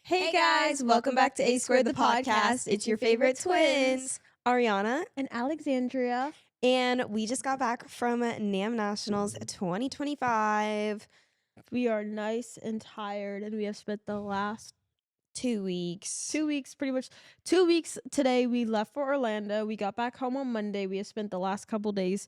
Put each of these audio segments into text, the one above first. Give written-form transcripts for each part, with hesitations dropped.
Hey guys, welcome back to the Podcast. It's your favorite twins, Ariana, and Alexandria. and we just got back from NAM Nationals 2025. We are nice and tired, and we have spent the last 2 weeks. 2 weeks, pretty much 2 weeks today. We left for Orlando. We got back home on Monday. We have spent the last couple days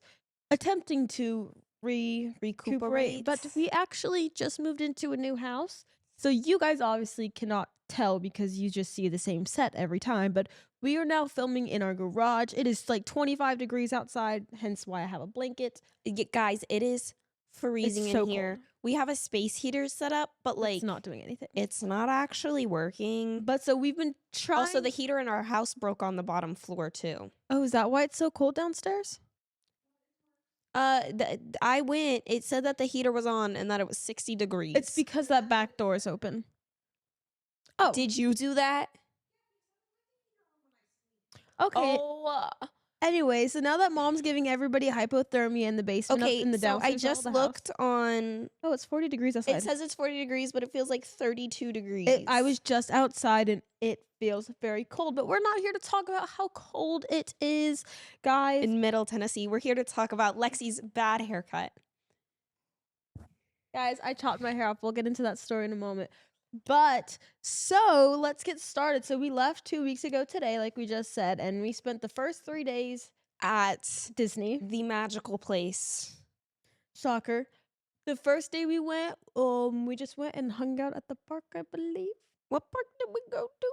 attempting to recuperate, but we actually just moved into a new house. So you guys obviously cannot tell because you just see the same set every time, but we are now filming in our garage. It is like 25 degrees outside, hence why I have a blanket. Guys, it is freezing so in here. cold. We have a space heater set up, but like It's not doing anything. it's not actually working. But so we've been trying. Also, the heater in our house broke on the bottom floor too. Oh, is that why it's so cold downstairs? I went. It said that the heater was on and that it was 60 degrees. It's because that back door is open. Oh, Did you do that? okay. Oh. Anyway, so now that Mom's giving everybody hypothermia in the basement, Okay, up in the so I downstairs just of the house. looked on. Oh, it's 40 degrees outside. It says it's 40 degrees, but it feels like 32 degrees. I was just outside and it feels very cold, but we're not here to talk about how cold it is, guys. In Middle Tennessee. We're here to talk about Lexi's bad haircut. Guys, I chopped my hair off. We'll get into that story in a moment. But so let's get started. So we left 2 weeks ago today, like we just said, and we spent the first 3 days at Disney, the magical place. Soccer. The first day we went, we just went and hung out at the park, I believe. What park did we go to?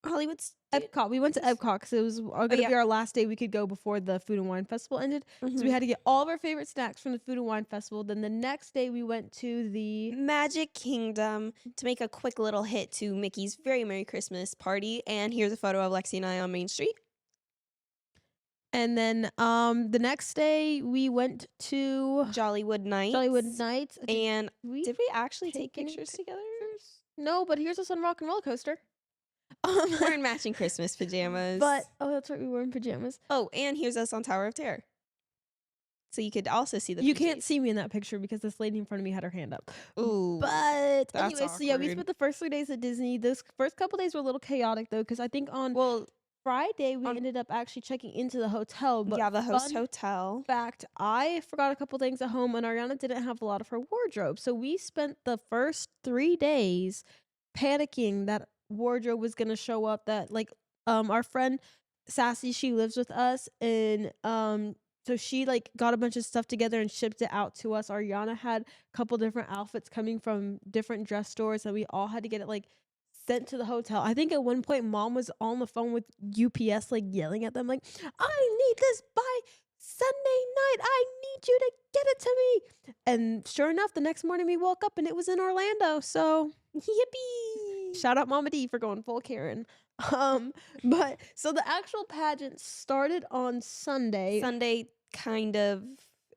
Hollywood Epcot. We went to Epcot because it was going to be our last day we could go before the Food and Wine Festival ended. So we had to get all of our favorite snacks from the Food and Wine Festival. Then the next day we went to the Magic Kingdom to make a quick little hit to Mickey's Very Merry Christmas party. And here's a photo of Lexi and I on Main Street. And then the next day we went to Jollywood Nights. And did we actually take pictures together? No, but here's us on Rock and Roller Coaster. We're in matching Christmas pajamas. But that's right, we were in pajamas. Oh, and here's us on Tower of Terror. So you could also see the You can't see me in that picture because this lady in front of me had her hand up. Ooh. But that's anyway, so yeah, we spent the first 3 days at Disney. Those first couple days were a little chaotic though, because I think on Friday we ended up actually checking into the hotel. But yeah, the host hotel. In fact, I forgot a couple things at home and Ariana didn't have a lot of her wardrobe. So we spent the first 3 days panicking that wardrobe was gonna show up, that like our friend Sassy, she lives with us, and so she like got a bunch of stuff together and shipped it out to us. Ariana had a couple different outfits coming from different dress stores, and we all had to get it like sent to the hotel. I think at one point Mom was on the phone with UPS like yelling at them like, I need this by Sunday night. I need you to get it to me. And sure enough, the next morning we woke up and it was in Orlando. So yippee! Shout out Mama D for going full Karen. But so the actual pageant started on Sunday. Sunday kind of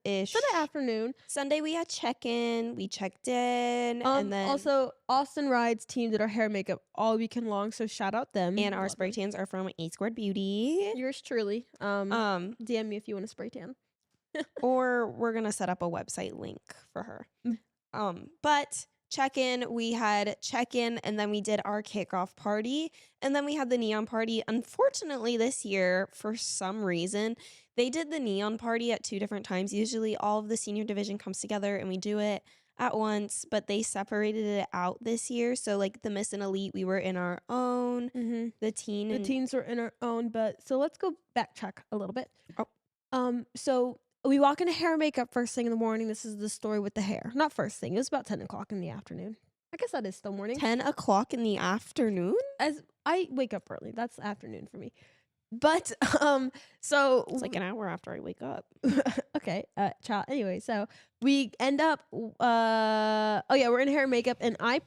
ish. Sunday afternoon. Sunday we had check-in. We checked in, and then also Austin Ride's team did our hair and makeup all weekend long. So shout out them. And our spray tans are from ASquared Beauty. Yours truly. DM me if you want a spray tan. Or we're gonna set up a website link for her. But check-in, we had check-in, and then we did our kickoff party, and then we had the neon party. Unfortunately, this year, for some reason, they did the neon party at 2 different times. Usually all of the senior division comes together and we do it at once, but they separated it out this year. So like the Miss and Elite, we were in our own. The teens were in our own. But so let's go backtrack a little bit. So we walk into hair and makeup first thing in the morning. This is the story with the hair. Not first thing. It was about 10 o'clock in the afternoon. I guess that is still morning. 10 o'clock in the afternoon? As I wake up early. That's afternoon for me. But so it's like an hour after I wake up. Okay, child. Anyway, so we end up we're in hair and makeup, and I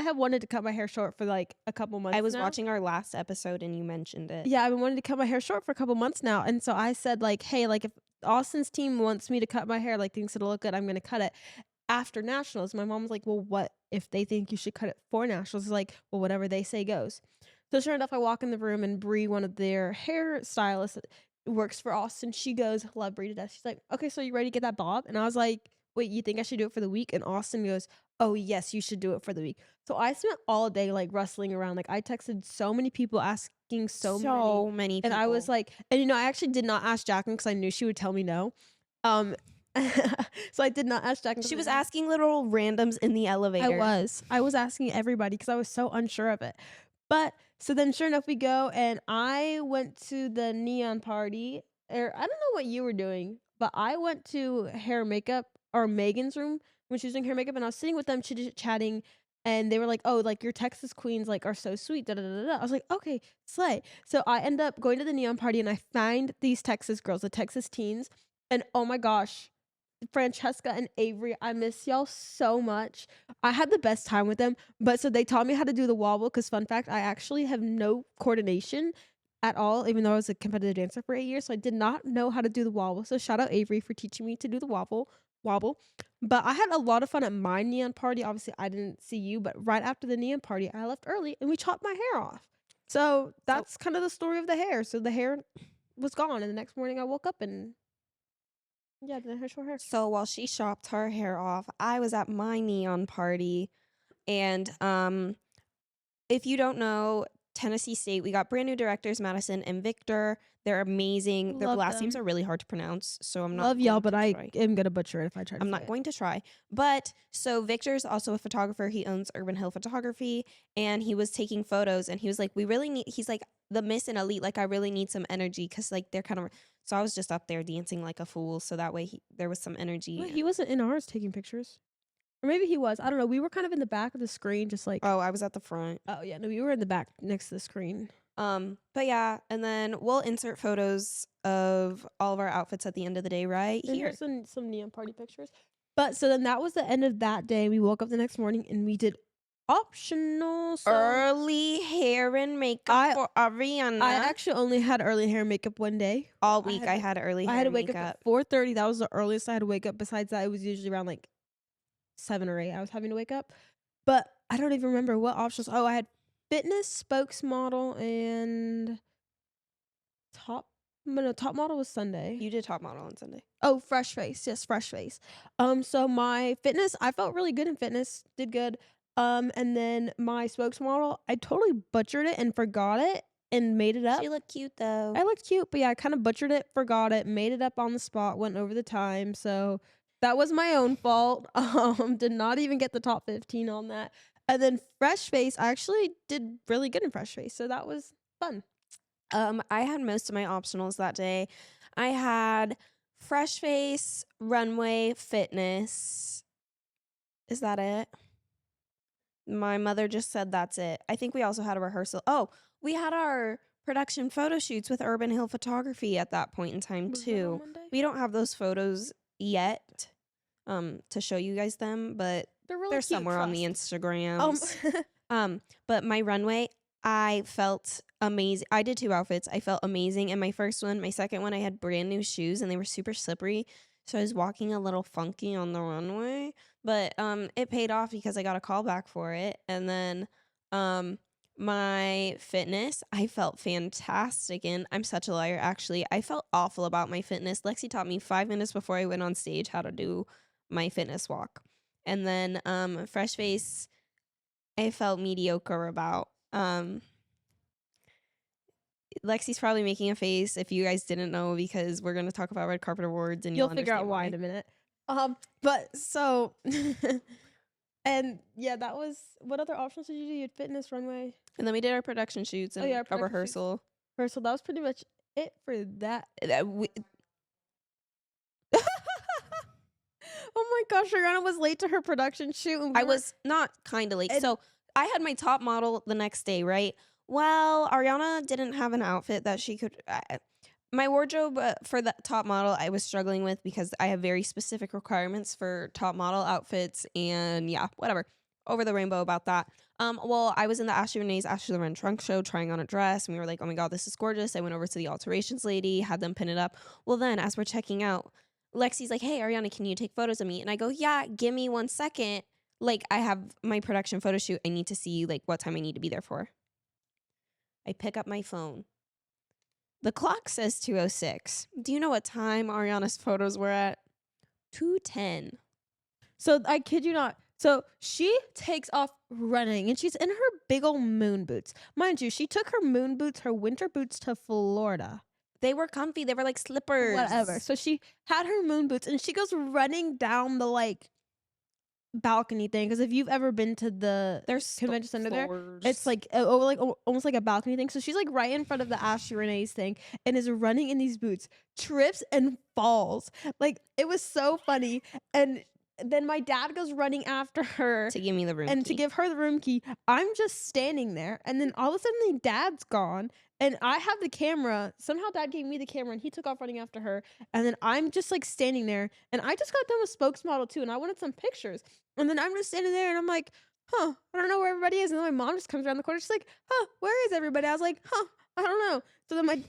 have wanted to cut my hair short for like a couple months. I was watching our last episode and you mentioned it. Yeah, I've been wanting to cut my hair short for a couple months now, and so I said like, hey, like if Austin's team wants me to cut my hair, like thinks it'll look good, I'm gonna cut it after nationals. My mom was like, well, what if they think you should cut it for nationals? It's like, well, whatever they say goes. So sure enough, I walk in the room and Bree, one of their hair stylists, works for Austin. She goes, love Bree to death. She's like, okay, so you ready to get that bob? And I was like, wait, you think I should do it for the week? And Austin goes, oh, yes, you should do it for the week. So I spent all day, like, rustling around, like, I texted so many people asking so many, So many and I was people. like and, I actually did not ask Jacqueline because I knew she would tell me no. Um, so I did not ask Jacqueline She 'cause I was knew asking little randoms in the elevator. I was asking everybody because I was so unsure of it. But so then sure enough we go and I went to the neon party or I don't know what you were doing, but I went to hair and makeup or Megan's room when she was doing hair and makeup and I was sitting with them chatting and they were like, "Oh, like your Texas queens like are so sweet." Da, da, da, da, da. I was like, "Okay, slay." So I end up going to the neon party and I find these Texas girls, the Texas teens, and oh my gosh, Francesca and Avery, I miss y'all so much. I had the best time with them, but so they taught me how to do the wobble because fun fact, I actually have no coordination at all, even though I was a competitive dancer for 8 years. So I did not know how to do the wobble. So shout out Avery for teaching me to do the wobble. But I had a lot of fun at my neon party. Obviously, I didn't see you, but right after the neon party, I left early and we chopped my hair off. So So that's kind of the story of the hair. So the hair was gone, and the next morning I woke up and yeah, the hair short hair. so while she chopped her hair off, I was at my neon party and if you don't know, Tennessee State, we got brand new directors, Madison and Victor. They're amazing. Their Love last names them. are really hard to pronounce, so Love y'all, but I am gonna butcher it if I try to I'm say not it. going to try. But so Victor's also a photographer. He owns Urban Hill Photography and he was taking photos and he was like, he's like the Miss and Elite. Like, I really need some energy because like they're kind of, so I was just up there dancing like a fool. So that way there was some energy. Well, he wasn't in ours taking pictures. Or maybe he was. I don't know. We were kind of in the back of the screen, just like Oh, I was at the front. oh yeah, no, we were in the back next to the screen. But yeah, and then we'll insert photos of all of our outfits at the end of the day, right And here. here's some neon party pictures. But so then that was the end of that day. We woke up the next morning and we did optional. So Early hair and makeup I for Ariana. I actually only had early hair and makeup one day. All week I had early I hair had to and wake up makeup. at 4:30. That was the earliest I had to wake up. Besides that, it was usually around like 7 or 8 I was having to wake up. But I don't even remember what options. Oh, I had fitness, spokesmodel, and top no, top model was Sunday. You did top model on Sunday. Oh, fresh face. Yes, fresh face. So my fitness, I felt really good in fitness. Did good. And then my spokesmodel, I totally butchered it and forgot it and made it up. She looked cute though. I looked cute, but yeah, I kind of butchered it, forgot it, made it up on the spot, went over the time. So that was my own fault. Did not even get the top 15 on that. And then fresh face, I actually did really good in fresh face. So that was fun. I had most of my optionals that day. I had fresh face, runway, fitness. Is that it? My mother just said that's it. I think we also had a rehearsal. Oh, we had our production photo shoots with Urban Hill Photography at that point in time Was that on too. Monday? We don't have those photos yet to show you guys them, but They're really they're cute, somewhere on the trust. Instagrams. But my runway, I felt amazing. I did 2 outfits. I felt amazing. And my first one, my second one, I had brand new shoes and they were super slippery. So I was walking a little funky on the runway, but it paid off because I got a call back for it. And then my fitness, I felt fantastic in. I'm such a liar, actually. I felt awful about my fitness. Lexi taught me 5 minutes before I went on stage how to do my fitness walk. And then fresh face, I felt mediocre about. Lexi's probably making a face if you guys didn't know because we're gonna talk about red carpet awards and You'll figure out why in a minute. But so and yeah, that was what other options did you do? You had fitness, runway. And then we did our production shoots and yeah, a production shoots. rehearsal. Rehearsal. That was pretty much it for that. Oh my gosh, Ariana was late to her production shoot. And I was not kind of late. So I had my top model the next day, right? Well, Ariana didn't have an outfit that she could. My wardrobe for the top model, I was struggling with because I have very specific requirements for top model outfits. And yeah, whatever. Over the rainbow about that. Well, I was in the Ashley Renee's Ashley Loren trunk show trying on a dress. And we were like, oh my God, this is gorgeous. I went over to the alterations lady, had them pin it up. Well, then as we're checking out, Lexi's like, hey, Ariana, can you take photos of me? And I go, yeah, give me 1 second. Like, I have my production photo shoot. I need to see, like, what time I need to be there for. I pick up my phone. The clock says 2:06. Do you know what time Ariana's photos were at? 2:10. So I kid you not. So she takes off running and she's in her big old moon boots. Mind you, she took her moon boots, her winter boots to Florida. They were comfy. They were like Whatever. slippers. So she had her moon boots and she goes running down the like balcony thing, because if you've ever been to the There's convention center there, it's floors. like almost like a balcony thing. So she's like right in front of the Ashley Renee's thing and is running in these boots, trips and falls. Like it was so funny. And then my dad goes running after her to give me the room and key. to give her the room key. I'm just standing there, and then all of a sudden, the dad's gone, and I have the camera. Somehow, dad gave me the camera, and he took off running after her. And then I'm just like standing there, and I just got done with spokesmodel too, and I wanted some pictures. And then I'm just standing there, and I'm like, huh, I don't know where everybody is. And then my mom just comes around the corner. She's like, huh, where is everybody? I was like, huh, I don't know. So then I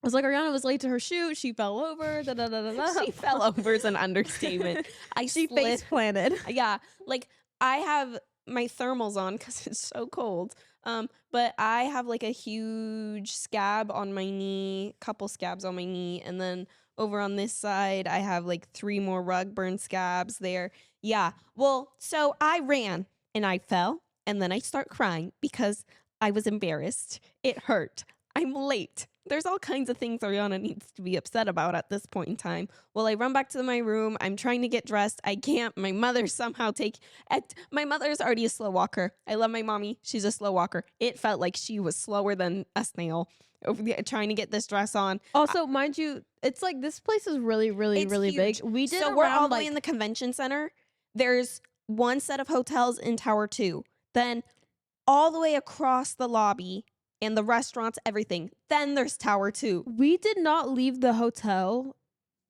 was like, Ariana was late to her shoot. She fell over. Da, da, da, da, da. She fell over is an understatement. She face planted. Yeah, like I have my thermals on because it's so cold. But I have like a huge scab on my knee, couple scabs on my knee, and then over on this side I have like 3 more rug burn scabs there. Yeah. Well, so I ran and I fell, and then I start crying because I was embarrassed. It hurt. I'm late. There's all kinds of things Ariana needs to be upset about at this point in time. Well, I run back to my room. I'm trying to get dressed. I can't. My mother somehow my mother's already a slow walker. I love my mommy. She's a slow walker. It felt like she was slower than a snail trying to get this dress on. Also, mind you, it's like this place is really, really, It's really huge. big. We did So we're all around the way in the convention center. There's one set of hotels in Tower 2. Then all the way across the lobby and the restaurants, everything. Then there's Tower 2. we did not leave the hotel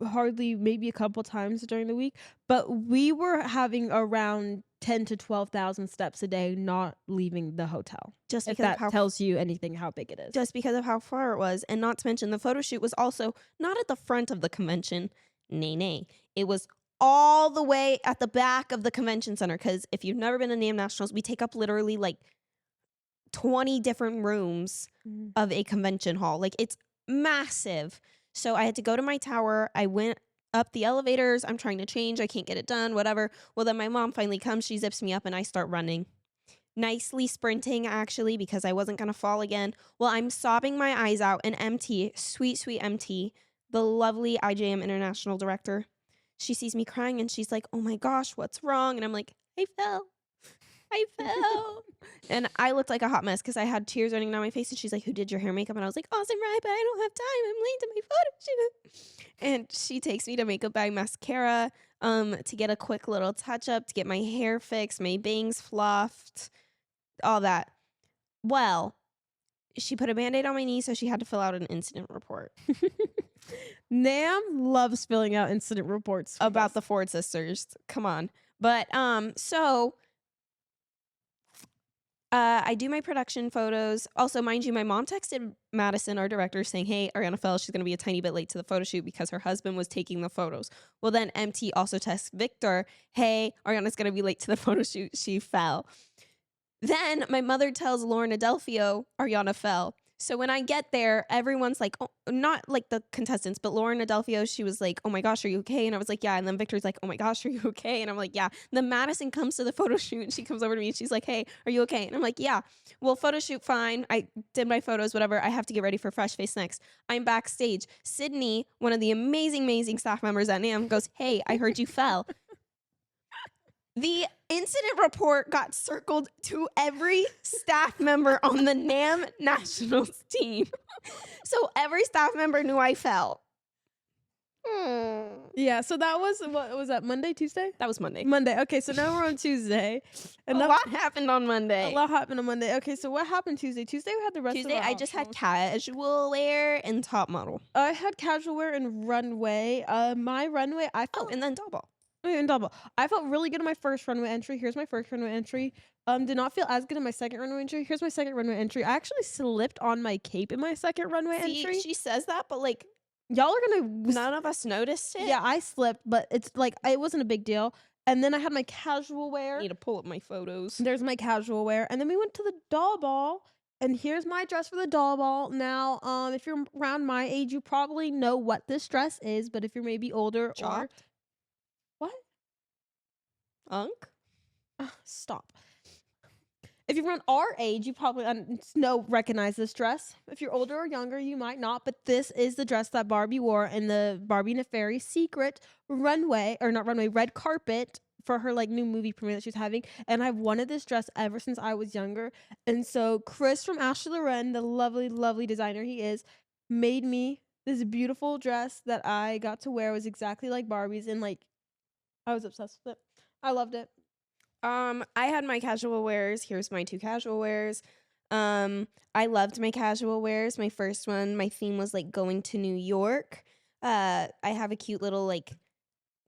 hardly, maybe a couple times during the week, but we were having around 10 to 12,000 steps a day not leaving the hotel. Just If because of that tells you anything how big it is. just because of how far it was. And not to mention the photo shoot was also not at the front of the convention. Nay. It was all the way at the back of the convention center. Because if you've never been to NAMM Nationals, we take up literally like 20 different rooms of a convention hall. Like it's massive. So I had to go to my tower. I went up the elevators. I'm trying to change. I can't get it done, whatever. Well, then my mom finally comes. She zips me up and I start running. Nicely sprinting, actually, because I wasn't going to fall again. Well, I'm sobbing my eyes out, and MT, sweet MT, the lovely IJM International Director, she sees me crying and she's like, oh my gosh, what's wrong? And I'm like, I fell. And I looked like a hot mess because I had tears running down my face. And she's like, who did your hair, makeup? And I was like, awesome, right? But I don't have time. I'm late to my photo shoot. And she takes me to Makeup by Mascara to get a quick little touch up, to get my hair fixed, my bangs fluffed, all that. Well, she put a Band-Aid on my knee, so she had to fill out an incident report NAMM loves filling out incident reports about the Ford sisters. Come on. But so I do my production photos. Also, mind you, my mom texted Madison, our director, saying, hey, Ariana fell. She's going to be a tiny bit late to the photo shoot because her husband was taking the photos. Well, then MT also texts Victor, hey, Ariana's going to be late to the photo shoot. She fell. Then my mother tells Lauren Adelphio, Ariana fell. So when I get there, everyone's like, oh, not like the contestants, but Lauren Adelphio, she was like, oh my gosh, are you okay? And I was like, yeah. And then Victor's like, oh my gosh, are you okay? And I'm like, yeah. And then Madison comes to the photo shoot and she comes over to me and she's like, hey, are you okay? And I'm like, yeah. Well, photo shoot, fine. I did my photos, whatever. I have to get ready for Fresh Face Next. I'm backstage. Sydney, one of the amazing staff members at NAMM, goes, hey, I heard you fell. The incident report got circled to every staff member on the NAMM Nationals team. So every staff member knew I fell. Yeah, so that was, what was that, Monday, Tuesday? That was Monday. Monday. Okay, so now we're on Tuesday. And a lot happened on Monday. A lot happened on Monday. Okay, so what happened Tuesday? Tuesday we had the rest Tuesday, of our I just had optionals. casual wear and top model. I had casual wear and runway. My runway, I felt... Oh, and then double. And double. I felt really good in my first runway entry. Here's my first runway entry. Did not feel as good in my second runway entry. Here's my second runway entry. I actually slipped on my cape in my second runway entry. She says that, but like y'all are gonna none of us noticed it. Yeah, I slipped, but it's like it wasn't a big deal. And then I had my casual wear. I need to pull up my photos. There's my casual wear. And then we went to the doll ball. And here's my dress for the doll ball. Now, if you're around my age, you probably know what this dress is. But if you're maybe older Chopped? or... What? Unk? Stop. If you're around our age, you probably recognize this dress. If you're older or younger, you might not. But this is the dress that Barbie wore in the Barbie and a Fairy secret runway, or not runway, red carpet for her like new movie premiere that she's having. And I've wanted this dress ever since I was younger. And so Chris from Ashley Loren, the lovely, lovely designer he is, made me this beautiful dress that I got to wear. It was exactly like Barbie's, and like I was obsessed with it. I loved it. I had my casual wears. Here's my 2 casual wears. I loved my casual wears. My first one, my theme was like going to New York. I have a cute little like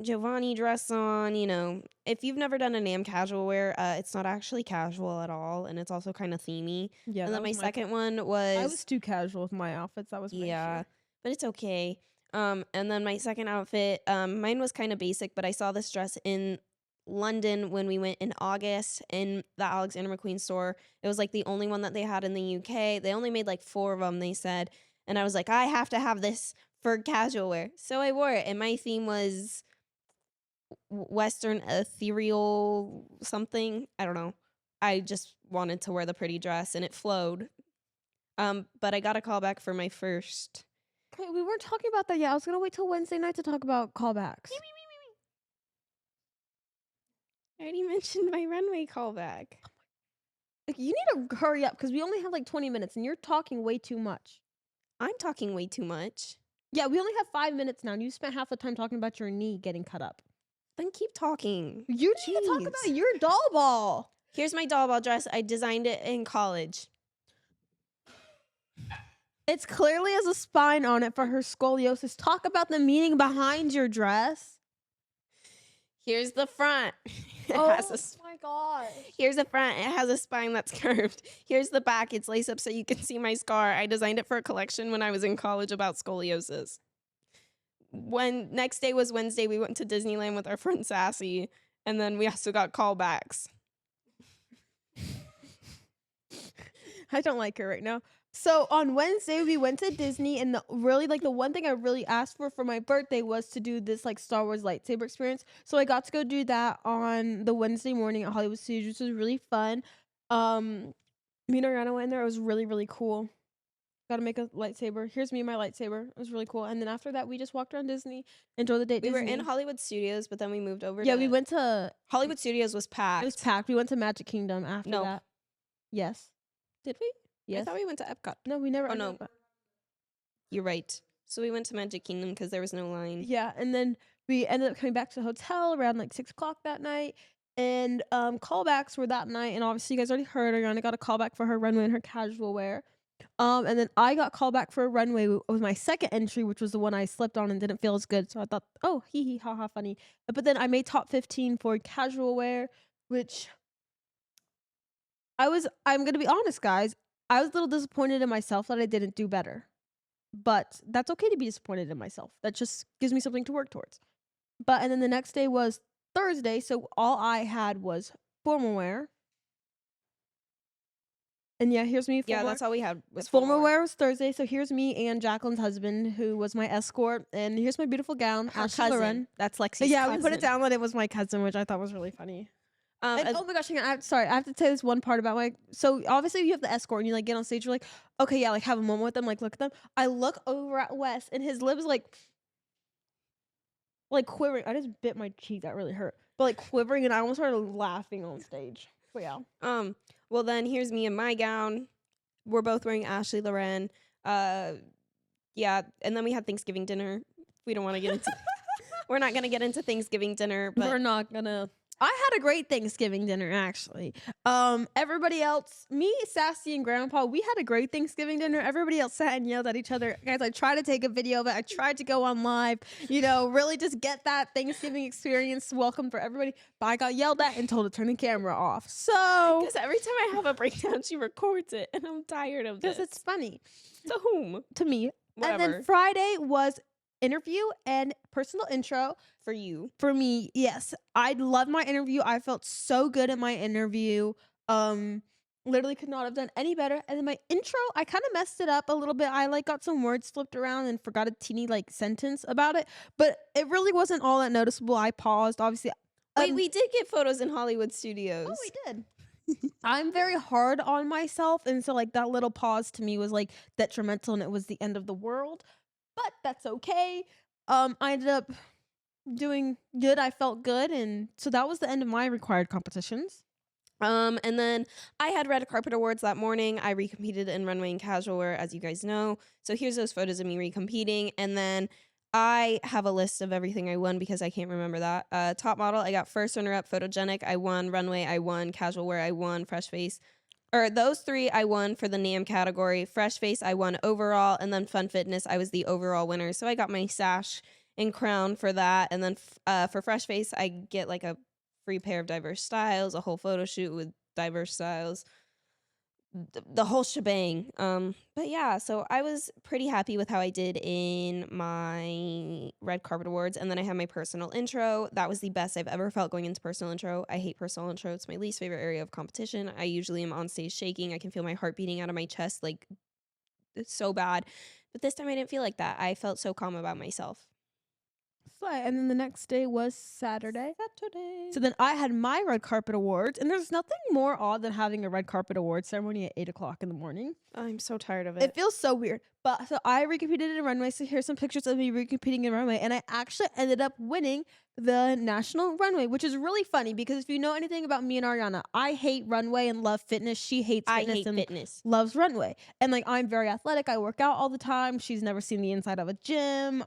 Giovanni dress on. You know, if you've never done a NAM casual wear, it's not actually casual at all, and it's also kind of themey. Yeah, And that then my was second one I was was too casual with my outfits. That was my yeah, issue. but it's okay. And then my second outfit, mine was kind of basic, but I saw this dress in London when we went in August in the Alexander McQueen store. It was like the only one that they had in the UK. They only made like 4 of them, they said. And I was like, I have to have this for casual wear. So I wore it, and my theme was Western ethereal something. I don't know. I just wanted to wear the pretty dress, and it flowed. But I got a call back for my first. Okay, we weren't talking about that yet. I was gonna wait till Wednesday night to talk about callbacks. I already mentioned my runway callback. Like, you need to hurry up because we only have like 20 minutes and you're talking way too much. I'm talking way too much. Yeah, we only have 5 minutes now, and you spent half the time talking about your knee getting cut up. Then keep talking. You need to talk Jeez. about your doll ball. Here's my doll ball dress. I designed it in college. It's clearly has a spine on it for her scoliosis. Talk about the meaning behind your dress. Here's the front. My gosh. Here's the front. It has a spine that's curved. Here's the back. It's lace up so you can see my scar. I designed it for a collection when I was in college about scoliosis. When next day was Wednesday, we went to Disneyland with our friend Sassy, and then we also got callbacks. I don't like her right now. So on Wednesday we went to Disney, and the one thing I really asked for my birthday was to do this like Star Wars lightsaber experience. So I got to go do that on the Wednesday morning at Hollywood Studios, which was really fun. Me and Ariana went in there. It was really, really cool. Got to make a lightsaber. Here's me and my lightsaber. It was really cool. And then after that, we just walked around Disney, enjoyed the day at We Disney. were in Hollywood Studios, but then we moved over. Yeah, we went to Hollywood Studios was packed. It was packed. We went to Magic Kingdom after No. that. Yes. Did we? Yes. I thought we went to Epcot. No, we never. Oh, no. You're right. So we went to Magic Kingdom because there was no line. Yeah, and then we ended up coming back to the hotel around like 6 o'clock that night. And callbacks were that night, and obviously you guys already heard Ariana got a callback for her runway and her casual wear. And then I got called back for a runway with my second entry, which was the one I slipped on and didn't feel as good. So I thought, oh, hee hee, ha ha, funny. But then I made top 15 for casual wear, which I'm going to be honest, guys. I was a little disappointed in myself that I didn't do better. But that's okay to be disappointed in myself. That just gives me something to work towards. And then the next day was Thursday, so all I had was formal wear. And yeah, here's me. Yeah, that's all we had was Formal wear was Thursday, so here's me and Jacqueline's husband, who was my escort, and here's my beautiful gown. Her Ashley cousin. Loren. That's Lexi's Yeah, cousin. we put it down that it was my cousin, which I thought was really funny. And, as- oh my gosh, I have to say this one part about so obviously you have the escort and you like get on stage, you're like, okay, yeah, like have a moment with them, like look at them. I look over at Wes and his lips like quivering. I just bit my cheek, that really hurt. But like quivering, and I almost started laughing on stage. But yeah. Well then here's me in my gown. We're both wearing Ashley Loren. Yeah, and then we had Thanksgiving dinner. We don't want to get into we're not gonna get into Thanksgiving dinner, but we're not gonna. I had a great Thanksgiving dinner, actually. Everybody else, me, Sassy, and Grandpa, we had a great Thanksgiving dinner. Everybody else sat and yelled at each other. Guys, I tried to take a video of it. I tried to go on live, really just get that Thanksgiving experience welcome for everybody. But I got yelled at and told to turn the camera off. So, because every time I have a breakdown, she records it, and I'm tired of this. Because it's funny. To whom? To me. Whatever. And then Friday was interview and personal intro. For you. For me, yes. I loved my interview. I felt so good in my interview. Literally could not have done any better. And then my intro, I kind of messed it up a little bit. I got some words flipped around and forgot a teeny sentence about it. But it really wasn't all that noticeable. I paused. Obviously, Wait, we did get photos in Hollywood Oh, Studios. we did. I'm very hard on myself, and so, like, that little pause to me was, like, detrimental, and it was the end of the world, but that's okay. I ended up doing good, I felt good, and so that was the end of my required competitions. And then I had Red Carpet Awards that morning. I recompeted in runway and casual wear, as you guys know. So here's those photos of me recompeting. And then I have a list of everything I won because I can't remember that. Top model, I got first runner-up photogenic. I won runway. I won casual wear. I won fresh face. Or those three I won for the NAM category. Fresh face, I won overall. And then fun fitness, I was the overall winner. So I got my sash and crown for that. And then for fresh face, I get like a free pair of diverse styles, a whole photo shoot with diverse styles, the whole shebang. But yeah, so I was pretty happy with how I did in my Red Carpet Awards. And then I had my personal intro. That was the best I've ever felt going into personal intro. I hate personal intro. It's my least favorite area of competition. I usually am on stage shaking. I can feel my heart beating out of my chest. Like, it's so bad. But this time I didn't feel like that. I felt so calm about myself. And then the next day was Saturday. So then I had my red carpet awards, and there's nothing more odd than having a red carpet award ceremony at 8 o'clock in the morning. I'm so tired of it. It feels so weird. But so I recompeted in runway. So here's some pictures of me recompeting in runway, and I actually ended up winning the national runway, which is really funny because if you know anything about me and Ariana, I hate runway and love fitness. She hates I fitness hate and fitness. loves runway. And like I'm very athletic. I work out all the time. She's never seen the inside of a gym.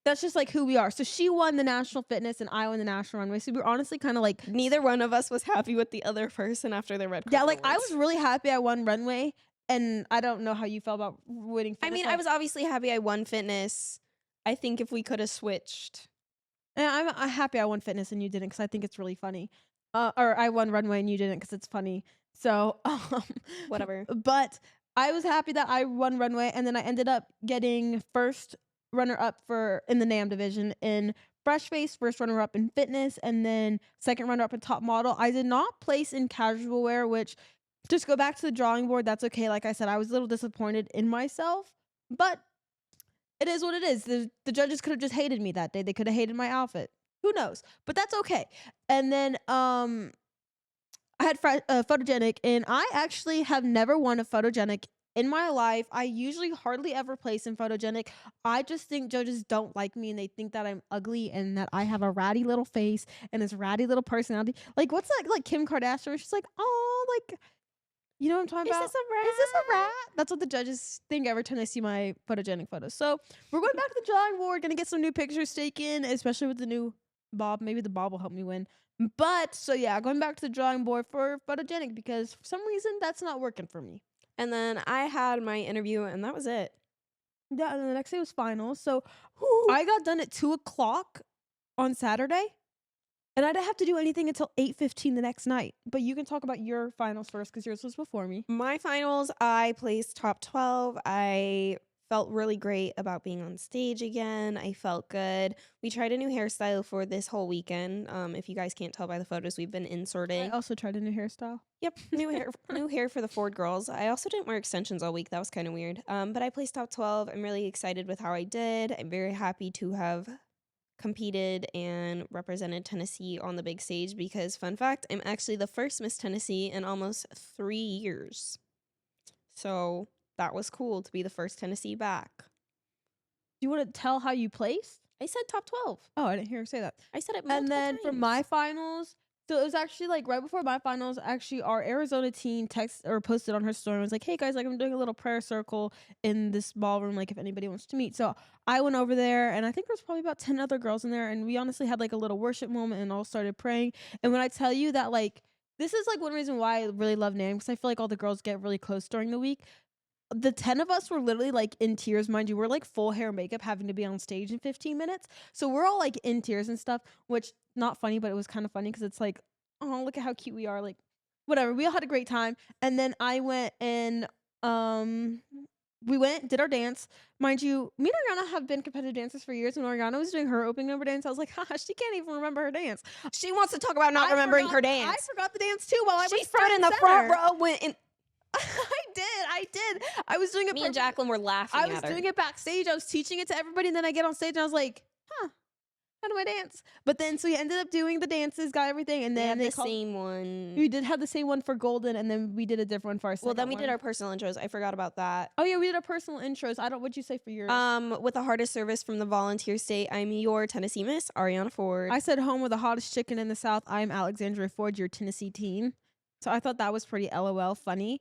That's just like who we are. So she won the national fitness and I won the national runway. So we were honestly kind of like Neither one of us was happy with the other person after their red carpet. yeah, like I awards. was really happy I won runway, and I don't know how you felt about winning I fitness. mean, I was obviously happy I won fitness. I think if we could have switched. and I'm happy I won fitness and you didn't because I think it's really funny. Or I won runway and you didn't because it's funny. So Whatever. But I was happy that I won runway, and then I ended up getting first runner up for in the NAM division in fresh face, first runner up in fitness, and then second runner up in top model. I did not place in casual wear, which just go back to the drawing board. That's okay. Like I said, I was a little disappointed in myself, but it is what it is. The judges could have just hated me that day. They could have hated my outfit. Who knows? But that's okay. And then I had photogenic, and I actually have never won a photogenic in my life. I usually hardly ever place in photogenic. I just think judges don't like me, and they think that I'm ugly and that I have a ratty little face and this ratty little personality. Like, what's that? Like Kim Kardashian, where she's like, oh, like, you know what I'm talking about? Is this a rat? Is this a rat? That's what the judges think every time they see my photogenic photos. So we're going back to the drawing board, gonna get some new pictures taken, especially with the new bob. Maybe the bob will help me win. But so yeah, going back to the drawing board for photogenic because for some reason that's not working for me. And then I had my interview, and that was it. Yeah, and then the next day was finals. So I got done at 2 o'clock on Saturday, and I didn't have to do anything until 8:15 the next night. But you can talk about your finals first because yours was before me. My finals, I placed top 12. I felt really great about being on stage again. I felt good. We tried a new hairstyle for this whole weekend. If you guys can't tell by the photos, we've been I inserting. also tried a new hairstyle. Yep, new hair for the Ford girls. I also didn't wear extensions all week. That was kind of weird. But I placed top 12. I'm really excited with how I did. I'm very happy to have competed and represented Tennessee on the big stage because, fun fact, I'm actually the first Miss Tennessee in almost 3 years. So that was cool to be the first Tennessee back. Do you want to tell how you placed? I said top 12. Oh, I didn't hear her say that. I said it multiple And then for times. my finals, so it was actually like right before my finals, actually our Arizona team texted or posted on her story and was like, hey guys, like I'm doing a little prayer circle in this ballroom, like if anybody wants to meet. So I went over there, and I think there's probably about 10 other girls in there, and we honestly had like a little worship moment and all started praying. And when I tell you that, like, this is like one reason why I really love NAM, because I feel like all the girls get really close during the week. The 10 of us were literally like in tears, mind you. We're like full hair and makeup having to be on stage in 15 minutes. So we're all like in tears and stuff, which not funny, but it was kind of funny because it's like, oh, look at how cute we are. Like, whatever. We all had a great time. And then I went and we went, did our dance. Mind you, me and Ariana have been competitive dancers for years. When Ariana was doing her opening number dance, I was like, haha, she can't even remember her dance. She wants to talk about not remembering her dance. I forgot the dance too while I She was stood in the front row when I did. I was doing it. me and Jacqueline were laughing I was at her. doing it backstage. I was teaching it to everybody, and then I get on stage and I was like, huh. how do I dance? But then, so we ended up doing the dances, got everything, and They then had they the called. same one. We did have the same one for golden, and then we did a different one for our second Well, then we did one. our personal intros. I forgot about that. Oh yeah, we did our personal intros. What'd you say for yours? With the hardest service from the volunteer state, I'm your Tennessee Miss, Ariana Ford. I said home with the hottest chicken in the South. I'm Alexandria Ford, your Tennessee teen. So I thought that was pretty LOL funny.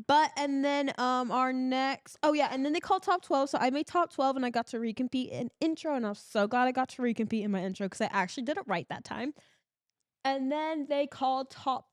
But and then our next and then they called top 12. So I made top 12 and I got to recompete in intro, and I was so glad I got to recompete in my intro because I actually did it right that time. And then they called top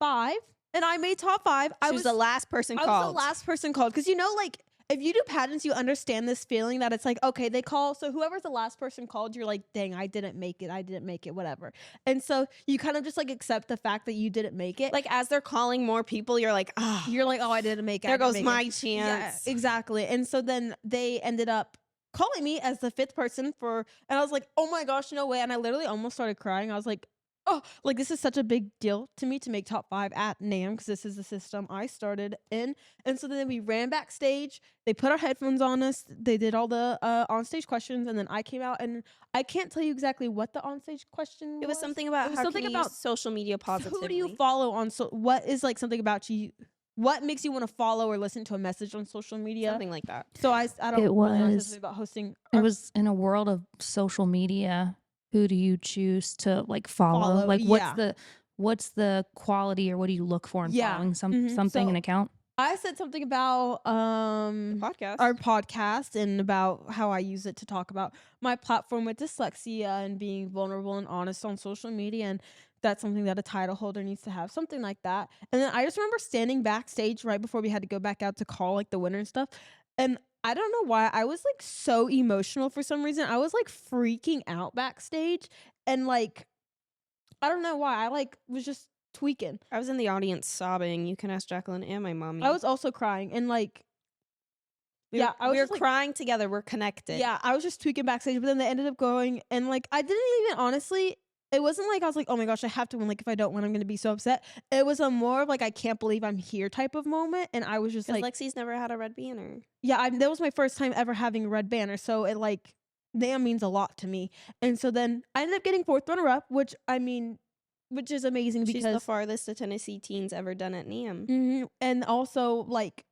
5 and I made top 5. I was the last person called. I was the last person called because like if you do pageants, you understand this feeling that it's like, okay, they call. So whoever's the last person called, you're like, dang, I didn't make it, whatever. And so you kind of just like accept the fact that you didn't make it. Like as they're calling more people, you're like, oh, I didn't make it. There goes my chance. Yeah, exactly. And so then they ended up calling me as the 5th person and I was like, oh my gosh, no way. And I literally almost started crying. I was like, oh, like this is such a big deal to me to make top 5 at NAMM because this is the system I started in. And so then we ran backstage. They put our headphones on us. They did all the onstage questions, and then I came out, and I can't tell you exactly what the onstage question was. It was something about how something about social media positively. Who do you follow on? What is like something about you? What makes you want to follow or listen to a message on social media? Something like that. So I don't. It was really know something about hosting. It was in a world of social media. Who do you choose to like follow? Like what's the quality, or what do you look for in following something, an account? I said something about our podcast and about how I use it to talk about my platform with dyslexia and being vulnerable and honest on social media, and that's something that a title holder needs to have, something like that. And then I just remember standing backstage right before we had to go back out to call like the winner and stuff, and I don't know why I was like so emotional for some reason. I was like freaking out backstage, and like I don't know why. I like was just tweaking. I was in the audience sobbing. You can ask Jacqueline and my mommy. I was also crying, and like we were crying together. We're connected. Yeah, I was just tweaking backstage, but then they ended up going, and like I didn't even honestly. It wasn't like I was like, oh my gosh, I have to win. Like if I don't win, I'm gonna be so upset. It was a more of like I can't believe I'm here type of moment, and I was just like, Lexi's never had a red banner. Yeah, that was my first time ever having a red banner, so it like NAMM means a lot to me. And so then I ended up getting 4th runner up, which is amazing because she's the farthest a Tennessee teen's ever done at NAMM. Mm-hmm. And also like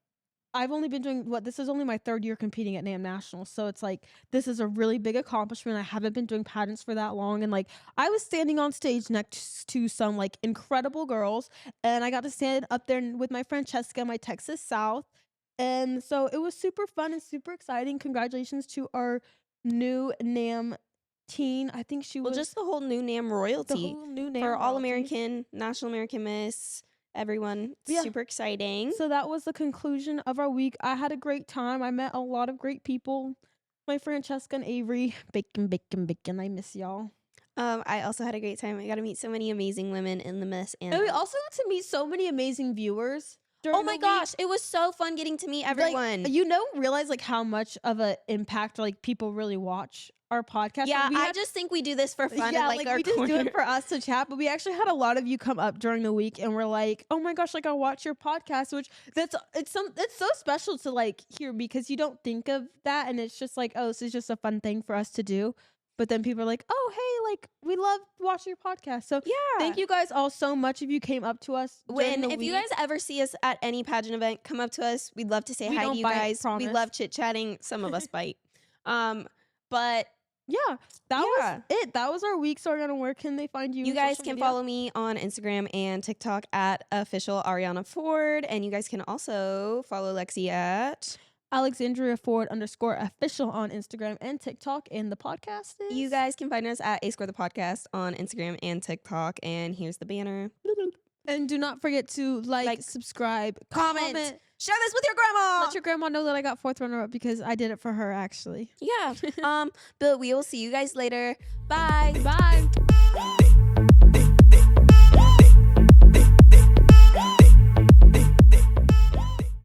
I've only been doing this is only my 3rd year competing at NAMM Nationals. So it's like, this is a really big accomplishment. I haven't been doing pageants for that long. And like, I was standing on stage next to some like incredible girls, and I got to stand up there with my Francesca, my Texas South. And so it was super fun and super exciting. Congratulations to our new NAMM teen. I think she was just the whole new NAMM royalty. The whole new NAMM for royalty. All-American, National American Miss, everyone. Super exciting. So that was the conclusion of our week. I had a great time. I met a lot of great people. My Francesca and Avery. Bacon. I miss y'all. I also had a great time. I got to meet so many amazing women in the Miss. And we also got to meet so many amazing viewers. Oh my gosh, it was so fun getting to meet everyone. Like, realize like how much of an impact like people really watch our podcast. Yeah, I just think we do this for fun. Yeah, like our we just do it for us to chat. But we actually had a lot of you come up during the week and we're like, oh my gosh, like I watch your podcast, which it's so special to like hear, because you don't think of that, and it's just like, oh, this is just a fun thing for us to do. But then people are like, oh, hey, like, we love watching your podcast. So yeah, thank you guys all so much if you came up to us. If you guys ever see us at any pageant event, come up to us. We'd love to say hi to you guys. We love chit-chatting. Some of us bite. But yeah, that was it. That was our week. So Ariana, where can they find you? You guys can follow me on Instagram and TikTok at official Ariana Ford. And you guys can also follow Lexi at Alexandria Ford _official on Instagram and TikTok. And the podcast is... You guys can find us at ASquaredThePodcast on Instagram and TikTok. And here's the banner. And do not forget to like subscribe, comment. Share this with your grandma. Let your grandma know that I got 4th runner up, because I did it for her actually. Yeah. But we will see you guys later. Bye. Bye.